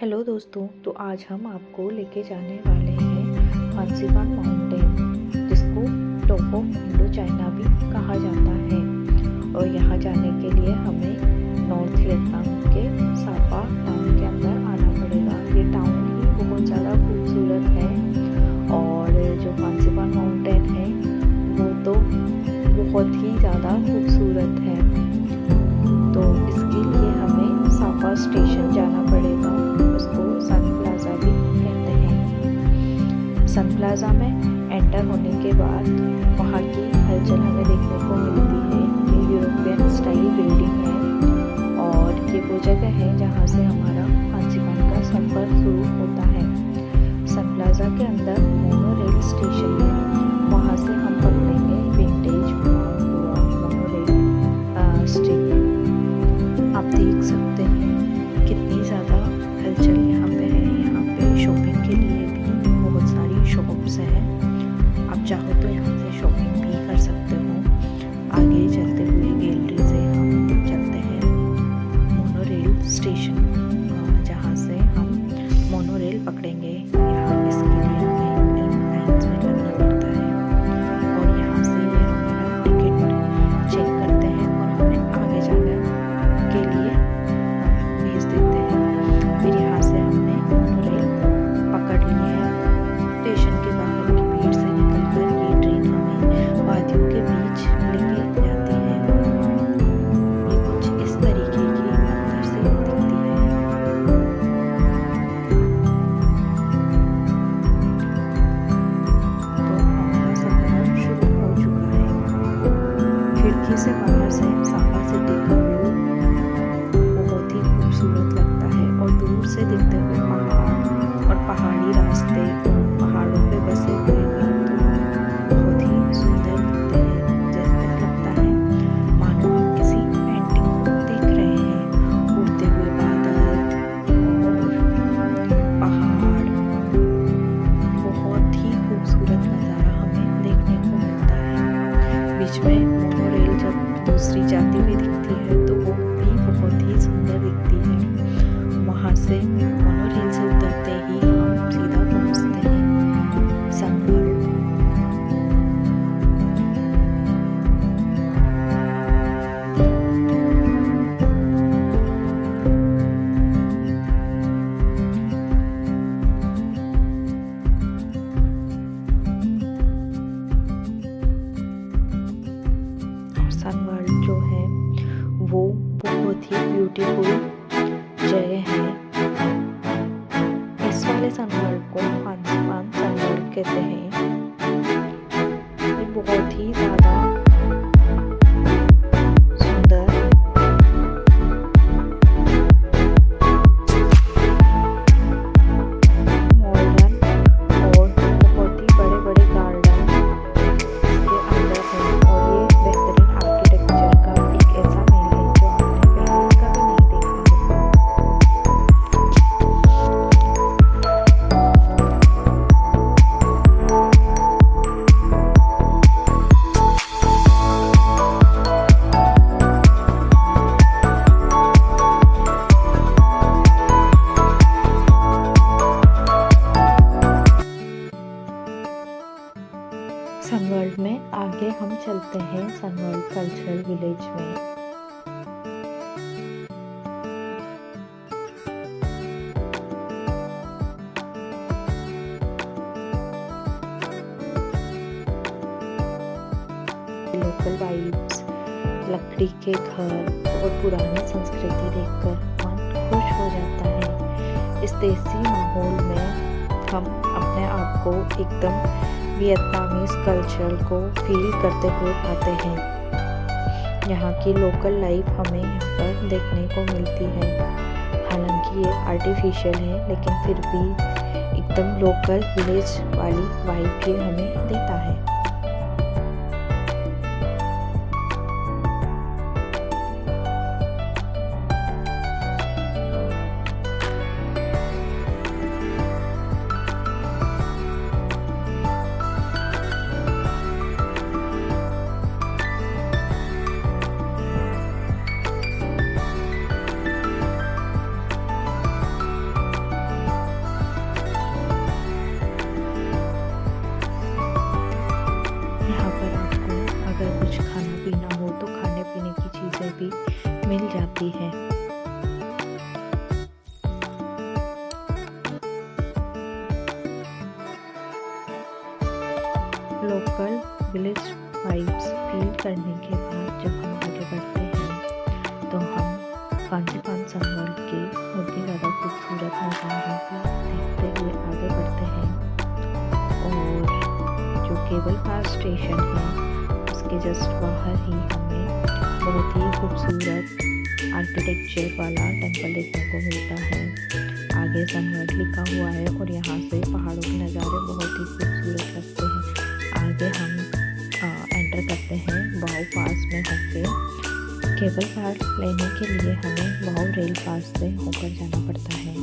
Hello दोस्तों, तो आज हम आपको लेके जाने वाले हैं फॉन्सिपान माउंटेन, जिसको टॉप ऑफ इंडो चाइना भी कहा जाता है। और यहाँ जाने के लिए हमें नॉर्थ वियतनाम के सापा टाउन के अंदर आना पड़ेगा। ये टाउन ही बहुत ज़्यादा खूबसूरत है और जो फॉन्सिपान माउंटेन है वो तो बहुत ही ज़्यादा खूबसूरत है। तो इसके लिए हमें सापा स्टेशन जाना पड़ेगा, उसको सन प्लाजा भी कहते हैं। सन प्लाजा में एंटर होने के बाद वहाँ की हलचल हमें देखने को मिलती है। ये यूरोपियन स्टाइल बिल्डिंग है और ये वो जगह है जहाँ से हमारा फॉन्सिपान का सफ़र शुरू होता है। सन प्लाजा के अंदर मोनोरेल स्टेशन है, वहाँ से हम पकड़ेंगे विंटेज मोनोरेल स्टेशन। आप देख सकते हैं कितनी ज़्यादा हलचल यहाँ पे है। यहाँ पे शॉपिंग के लिए भी बहुत सारी शॉप्स हैं। आप चाहो तो यहाँ से शॉपिंग भी कर सकते हो। आगे चलते हुए गैलरी से हम चलते हैं मोनोरेल स्टेशन, जहाँ से हम मोनोरेल पकड़ेंगे। यहाँ इसके लिए हमें लाइन्स में लगना पड़ता है और यहाँ से ये हमारा टिकट चेक करते हैं और हमें आगे जाने के लिए भेज देते हैं। फिर यहाँ से हमने मोनोरेल पकड़ ली है। स्टेशन के बाहर की भीड़ से निकलकर ये ट्रेन हमें वादियों के बीच लेके जाती है। ये कुछ इस तरीके की अंदर से दिखती है। तो हमारा सफर शुरू हो चुका है। खिड़की से बाहर से सापा सिटी का व्यू बहुत ही खूबसूरत लगता है और दूर से दिखते हुए पहाड़ और पहाड़ी रास्ते और पहाड़ों पे बसे हुए घर तो बहुत ही सुंदर दिखते हैं। जैसे लगता है मानो हम किसी पेंटिंग को देख रहे हैं। उड़ते हुए बादल और पहाड़, बहुत ही खूबसूरत नज़ारा हमें देखने को मिलता है। बीच में मोनोरेल जब दूसरी जाती हुई दिखती है तो वो भी बहुत ही सुंदर दिखती है। वहाँ से मोनोरेल से उतरते ही हम सीधा पहुँचते हैं सनवर्ल्ड। और सनवर्ल्ड जो है वो बहुत ही ब्यूटीफुल जगह है। इस वाले सनवर्ल्ड को फॉन्सिपान सनवर्ल्ड कहते हैं। ये बहुत ही ज़्यादा सुंदर मॉडर्न और बहुत ही बड़े बड़े गार्डन इसके अंदर है। और ये बेहतरीन आर्किटेक्चर का एक ऐसा महल है जो आपने पहले कभी नहीं देखा होगा। सनवर्ल्ड में आगे हम चलते हैं सनवर्ल्ड कल्चरल विलेज में। लोकल वाइब्स, लकड़ी के घर और पुरानी संस्कृति देखकर मन खुश हो जाता है। इस देसी माहौल में हम अपने आप को एकदम वियतनामीज कल्चर को फील करते हुए पाते हैं। यहाँ की लोकल लाइफ हमें यहाँ पर देखने को मिलती है। हालांकि ये आर्टिफिशियल है लेकिन फिर भी एकदम लोकल विलेज वाली वाइब ये हमें देता है। लोकल विलेज वाइब्स फील करने के बाद जब हम आगे बढ़ते हैं तो हम कांचीपान संगम के और भी ज़्यादा खूबसूरत नज़ारों को देखते हुए आगे बढ़ते हैं। और जो केबल कार स्टेशन है उसके जस्ट बाहर ही हमें बहुत ही खूबसूरत आर्किटेक्चर वाला टेंपल देखने को मिलता है। आगे सनवर्ड लिखा हुआ है और यहाँ से पहाड़ों के नज़ारे बहुत ही खूबसूरत लगते हैं। आगे हम एंटर करते हैं वाओ पास में होके। केबल कार लेने के लिए हमें वाओ रेल पास से होकर जाना पड़ता है।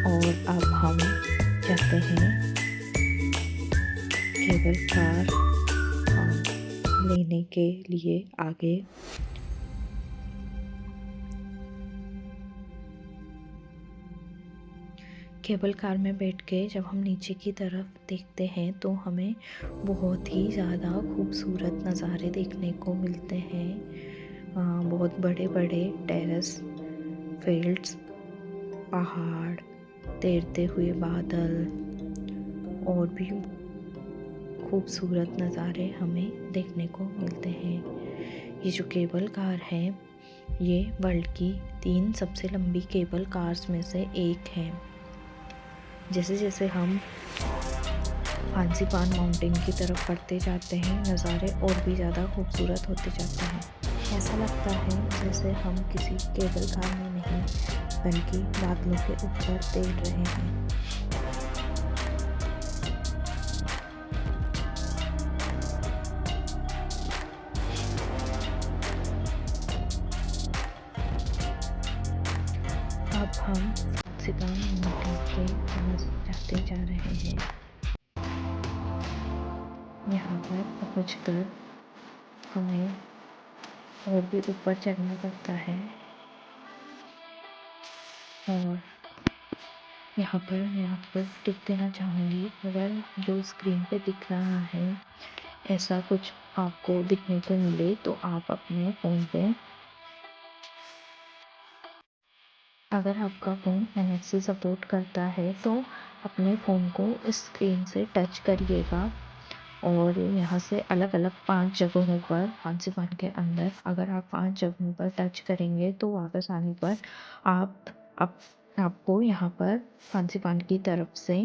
और अब हम जाते हैं केबल कार लेने के लिए आगे। केबल कार में बैठ के जब हम नीचे की तरफ देखते हैं तो हमें बहुत ही ज़्यादा खूबसूरत नज़ारे देखने को मिलते हैं। बहुत बड़े बड़े टेरेस फील्ड्स, पहाड़, तैरते हुए बादल और भी खूबसूरत नज़ारे हमें देखने को मिलते हैं। ये जो केबल कार है ये वर्ल्ड की 3 सबसे लंबी केबल कार्स में से एक है। जैसे जैसे हम फांसीपान माउंटेन की तरफ बढ़ते जाते हैं नज़ारे और भी ज़्यादा खूबसूरत होते जाते हैं। ऐसा लगता है जैसे हम किसी केबल कार में नहीं बल्कि बादलों के ऊपर तैर रहे हैं। अब हम फांसीपान माउंटेन के पास जाते जा रहे हैं। यहाँ पर पहुँचकर हमें और भी ऊपर चढ़ना पड़ता है। और यहाँ पर मैं आपको टिप देना चाहूँगी, अगर जो स्क्रीन पे दिख रहा है ऐसा कुछ आपको दिखने को मिले तो आप अपने फ़ोन पे, अगर आपका फ़ोन NFC सपोर्ट करता है तो अपने फ़ोन को इस स्क्रीन से टच करिएगा और यहाँ से अलग अलग 5 जगहों पर फांसीपान के अंदर अगर आप 5 जगहों पर टच करेंगे तो वापस आने पर आपको यहाँ पर फांसीपान की तरफ से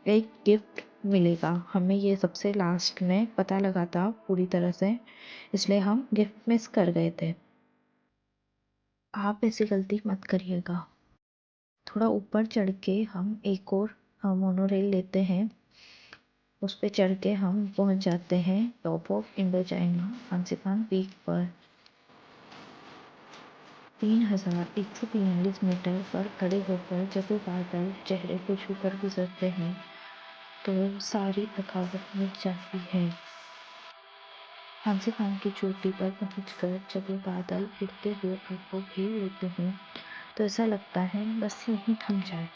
एक गिफ्ट मिलेगा। हमें ये सबसे लास्ट में पता लगा था पूरी तरह से, इसलिए हम गिफ्ट मिस कर गए थे। आप ऐसी गलती मत करिएगा। थोड़ा ऊपर चढ़ के हम एक और मोनोरेल लेते हैं। उस पे चढ़ के हम पहुंच जाते हैं top of Indo China Fansipan peak पर। 3143 मीटर पर खड़े होकर जब बादल चेहरे को छूकर गुजरते हैं तो सारी थकावट मिट जाती है। फांसीपान की चोटी पर पहुंचकर जब बादल उड़ते हुए आपको घेर लेते हैं तो ऐसा लगता है बस यहीं थम जाए।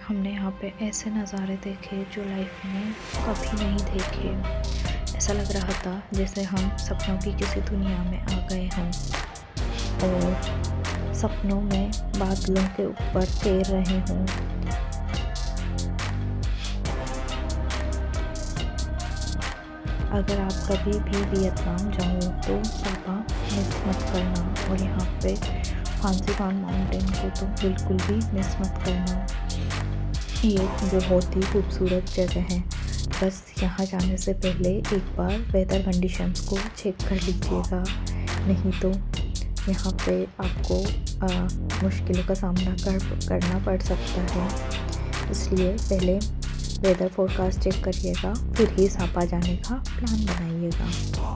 हमने यहाँ पे ऐसे नज़ारे देखे जो लाइफ में कभी नहीं देखे। ऐसा लग रहा था जैसे हम सपनों की किसी दुनिया में आ गए हों और सपनों में बादलों के ऊपर तैर रहे हों। अगर आप कभी भी वियतनाम जाओ तो सापा मिस मत करना और यहाँ पे फांसीपान माउंटेन को तो बिल्कुल भी मिस मत करना। ये एक बहुत ही खूबसूरत जगह है। बस यहाँ जाने से पहले एक बार वेदर कंडीशंस को चेक कर लीजिएगा, नहीं तो यहाँ पे आपको मुश्किलों का सामना करना पड़ सकता है। इसलिए पहले वेदर फोरकास्ट चेक करिएगा, फिर ही सापा जाने का प्लान बनाइएगा।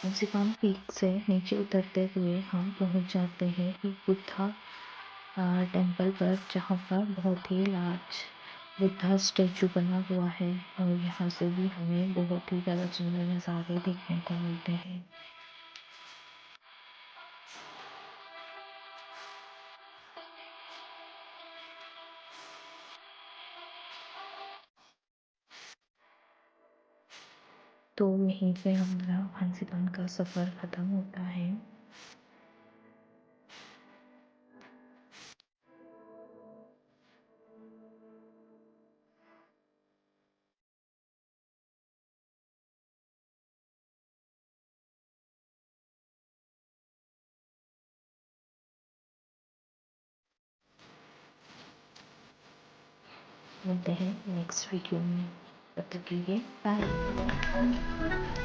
फंसीपान पीक से नीचे उतरते हुए हम पहुंच जाते हैं एक बुद्धा टेम्पल पर, जहाँ पर बहुत ही लार्ज बुद्धा स्टैचू बना हुआ है और यहाँ से भी हमें बहुत ही ज़्यादा सुंदर नज़ारे देखने को मिलते हैं। तो यहीं पे हमारा फंसीपान का सफ़र ख़त्म होता है। मिलते हैं नेक्स्ट वीडियो में, तब तक के लिए बाय।